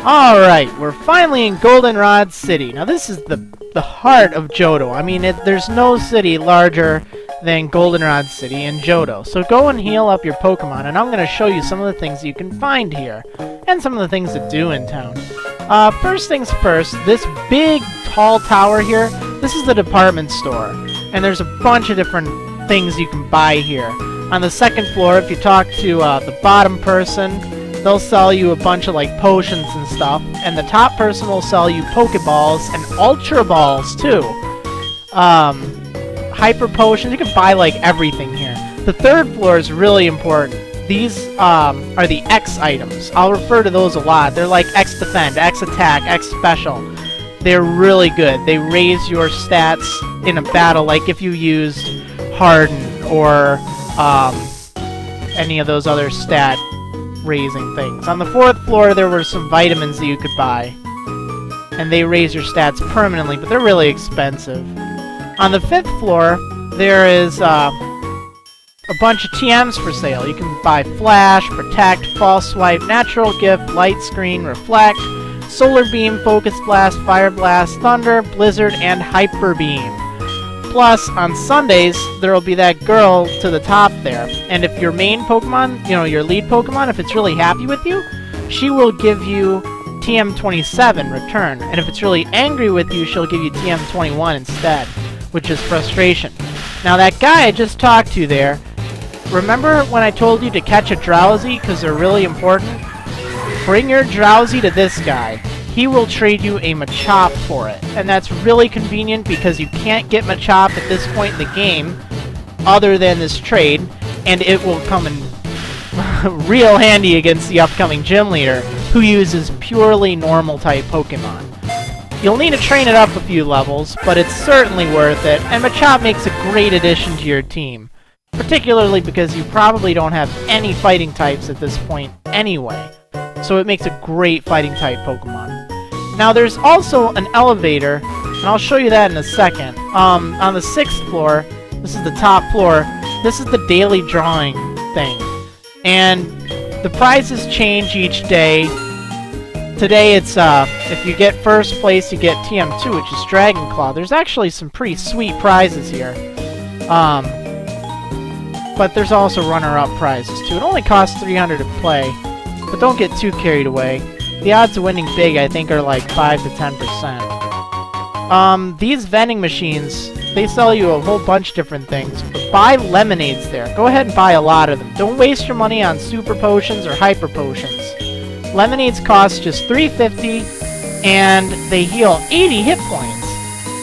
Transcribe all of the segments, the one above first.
Alright, we're finally in Goldenrod City. Now this is the heart of Johto. I mean, there's no city larger than Goldenrod City in Johto. So go and heal up your Pokemon, and I'm going to show you some of the things you can find here, and some of the things to do in town. First things first, this big, tall tower here, this is the department store. And there's a bunch of different things you can buy here. On the second floor, if you talk to the bottom person, they'll sell you a bunch of like potions and stuff, and the top person will sell you Pokeballs and Ultra Balls too. Hyper potions, you can buy like everything here. The third floor is really important. These are the X items. I'll refer to those a lot. They're like X Defend, X Attack, X Special. They're really good. They raise your stats in a battle, like if you used Harden or any of those other stat raising things. On the fourth floor, there were some vitamins that you could buy, and they raise your stats permanently, but they're really expensive. On the fifth floor, there is a bunch of TMs for sale. You can buy Flash, Protect, False Swipe, Natural Gift, Light Screen, Reflect, Solar Beam, Focus Blast, Fire Blast, Thunder, Blizzard, and Hyper Beam. Plus, on Sundays, there will be that girl to the top there. And if your main Pokemon, you know, your lead Pokemon, if it's really happy with you, she will give you TM27 return. And if it's really angry with you, she'll give you TM21 instead, which is Frustration. Now, that guy I just talked to there, remember when I told you to catch a Drowsy because they're really important? Bring your Drowsy to this guy. He will trade you a Machop for it. And that's really convenient because you can't get Machop at this point in the game other than this trade, and it will come in real handy against the upcoming gym leader who uses purely normal type Pokemon. You'll need to train it up a few levels, but it's certainly worth it, and Machop makes a great addition to your team, particularly because you probably don't have any fighting types at this point anyway. So it makes a great fighting type Pokemon. Now there's also an elevator, and I'll show you that in a second. On the 6th floor, this is the top floor, this is the daily drawing thing. And the prizes change each day. Today it's, if you get first place, you get TM2, which is Dragon Claw. There's actually some pretty sweet prizes here. But there's also runner-up prizes too. It only costs 300 to play. But don't get too carried away. The odds of winning big, I think, are like 5 to 10%. These vending machines, they sell you a whole bunch of different things. But buy lemonades there. Go ahead and buy a lot of them. Don't waste your money on super potions or hyper potions. Lemonades cost just $3.50, and they heal 80 hit points.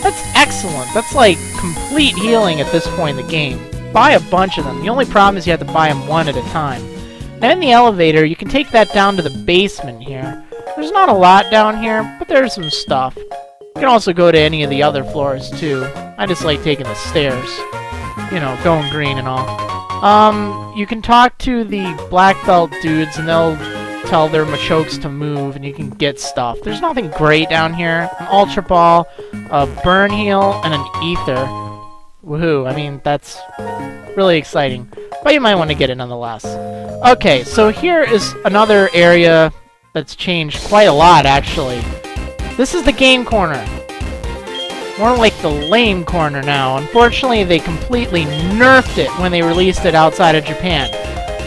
That's excellent. That's like complete healing at this point in the game. Buy a bunch of them. The only problem is you have to buy them one at a time. Now in the elevator, you can take that down to the basement here. There's not a lot down here, but there's some stuff. You can also go to any of the other floors too. I just like taking the stairs. You know, going green and all. You can talk to the black belt dudes and they'll tell their Machokes to move and you can get stuff. There's nothing great down here. An Ultra Ball, a Burn Heal, and an Ether. Woohoo, I mean, that's really exciting. But you might want to get it nonetheless. Okay, so here is another area that's changed quite a lot, actually. This is the game corner. More like the lame corner now. Unfortunately, they completely nerfed it when they released it outside of Japan.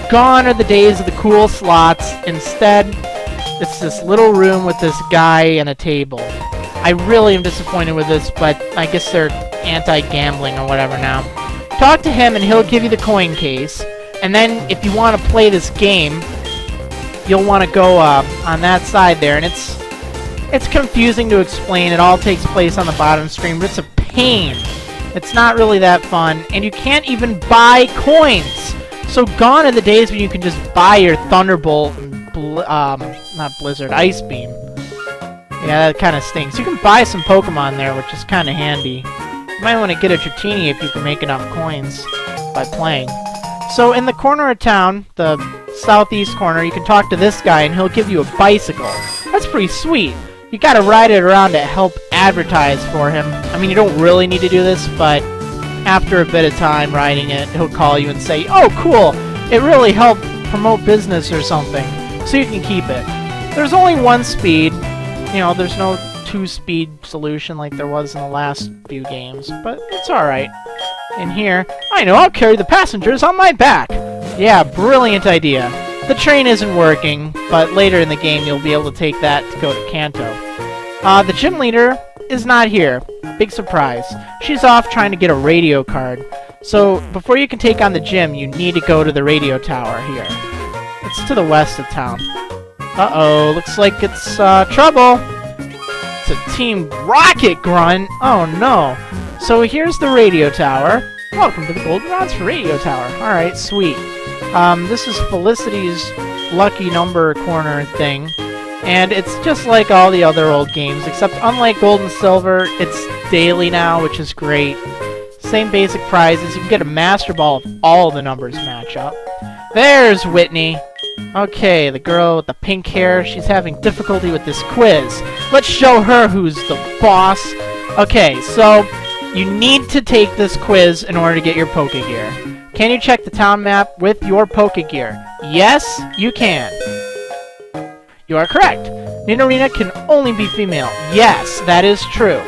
Gone are the days of the cool slots. Instead, it's this little room with this guy and a table. I really am disappointed with this, but I guess they're anti-gambling or whatever now. Talk to him and he'll give you the coin case. And then if you want to play this game, you'll want to go on that side there. And it's confusing to explain. It all takes place on the bottom screen, but it's a pain. It's not really that fun. And you can't even buy coins. So gone are the days when you can just buy your Thunderbolt and not Blizzard, Ice Beam. Yeah, that kind of stinks. You can buy some Pokemon there, which is kind of handy. You might want to get a Dratini if you can make enough coins by playing. So in the corner of town, the southeast corner, you can talk to this guy and he'll give you a bicycle. That's pretty sweet. You gotta ride it around to help advertise for him. I mean, you don't really need to do this, but after a bit of time riding it, he'll call you and say, "Oh, cool, it really helped promote business or something," so you can keep it. There's only one speed. You know, there's no two-speed solution like there was in the last few games, but it's alright. In here, I know, I'll carry the passengers on my back! Yeah, brilliant idea. The train isn't working, but later in the game you'll be able to take that to go to Kanto. The gym leader is not here. Big surprise. She's off trying to get a radio card. So, before you can take on the gym, you need to go to the radio tower here. It's to the west of town. Uh-oh, looks like it's, trouble! It's a Team Rocket grunt! Oh no! So here's the radio tower. Welcome to the Goldenrod's radio tower. Alright, sweet. This is Felicity's lucky number corner thing. And it's just like all the other old games, except unlike Gold and Silver, it's daily now, which is great. Same basic prizes. You can get a Master Ball if all the numbers match up. There's Whitney! Okay, the girl with the pink hair, she's having difficulty with this quiz. Let's show her who's the boss. Okay, so you need to take this quiz in order to get your Pokegear. Can you check the town map with your Pokegear? Yes, you can. You are correct. Nidorina can only be female. Yes, that is true.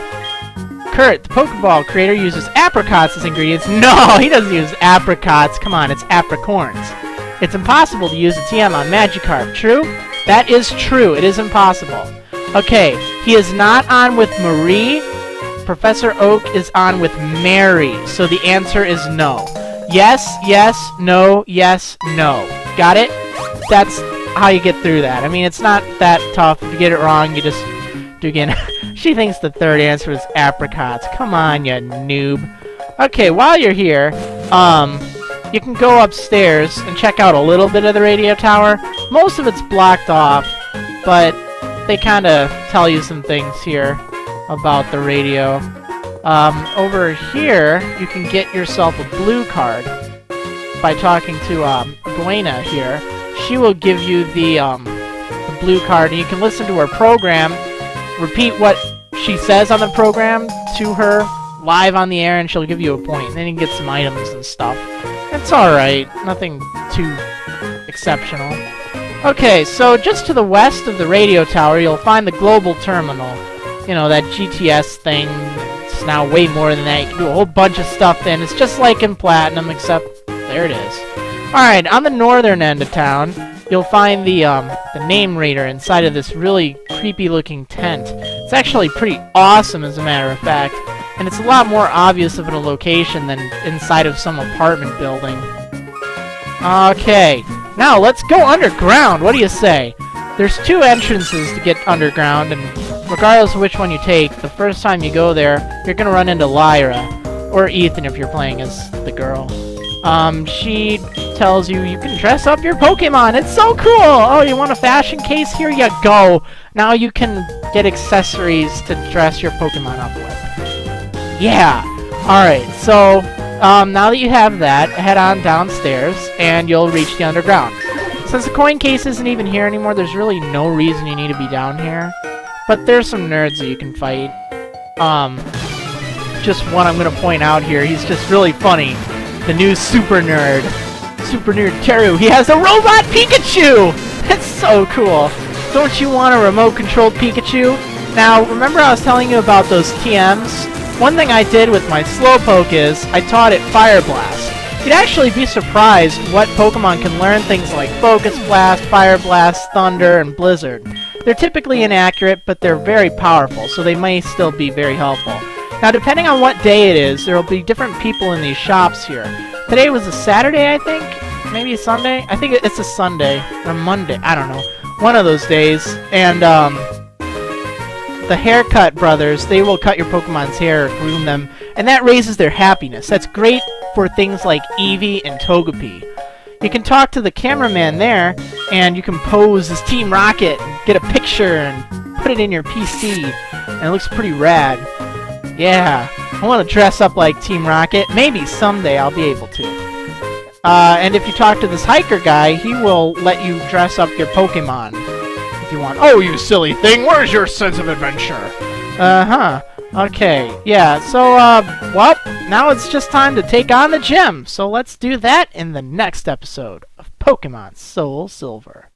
Kurt, the Pokeball creator, uses apricots as ingredients. No, he doesn't use apricots. Come on, it's apricorns. It's impossible to use a TM on Magikarp. True? That is true. It is impossible. Okay, he is not on with Marie. Professor Oak is on with Mary. So the answer is no. Yes, yes, no, yes, no. Got it? That's how you get through that. I mean, it's not that tough. If you get it wrong, you just do again. She thinks the third answer is apricots. Come on, you noob. Okay, while you're here, you can go upstairs and check out a little bit of the radio tower. Most of it's blocked off, but they kind of tell you some things here about the radio. Over here, you can get yourself a blue card by talking to Buena here. She will give you the blue card, and you can listen to her program, repeat what she says on the program to her live on the air, and she'll give you a point. And then you can get some items and stuff. It's alright. Nothing too exceptional. Okay, so just to the west of the radio tower, you'll find the global terminal. You know, that GTS thing. It's now way more than that. You can do a whole bunch of stuff in. It's just like in Platinum, except there it is. Alright, on the northern end of town, you'll find the name reader inside of this really creepy-looking tent. It's actually pretty awesome, as a matter of fact. And it's a lot more obvious of a location than inside of some apartment building. Okay, now let's go underground. What do you say? There's two entrances to get underground, and regardless of which one you take, the first time you go there, you're gonna run into Lyra, or Ethan if you're playing as the girl. She tells you you can dress up your Pokemon. It's so cool! Oh, you want a fashion case? Here you go! Now you can get accessories to dress your Pokemon up with. Yeah! Alright, so, now that you have that, head on downstairs, and you'll reach the underground. Since the coin case isn't even here anymore, there's really no reason you need to be down here. But there's some nerds that you can fight. Just one I'm gonna point out here, he's just really funny. The new Super Nerd. Super Nerd Teru. He has a robot Pikachu! That's so cool. Don't you want a remote-controlled Pikachu? Now, remember I was telling you about those TMs? One thing I did with my Slowpoke is, I taught it Fire Blast. You'd actually be surprised what Pokemon can learn things like Focus Blast, Fire Blast, Thunder, and Blizzard. They're typically inaccurate, but they're very powerful, so they may still be very helpful. Now, depending on what day it is, there will be different people in these shops here. Today was a Saturday, I think? Maybe a Sunday? I think it's a Sunday. Or Monday. I don't know. One of those days. And, the Haircut Brothers, they will cut your Pokemon's hair, groom them, and that raises their happiness. That's great for things like Eevee and Togepi. You can talk to the cameraman there, and you can pose as Team Rocket, and get a picture, and put it in your PC, and it looks pretty rad. Yeah, I want to dress up like Team Rocket. Maybe someday I'll be able to. And if you talk to this hiker guy, he will let you dress up your Pokemon if you want. Oh, you silly thing, where's your sense of adventure? Uh-huh. Okay, yeah, so, well, now it's just time to take on the gym. So let's do that in the next episode of Pokemon Soul Silver.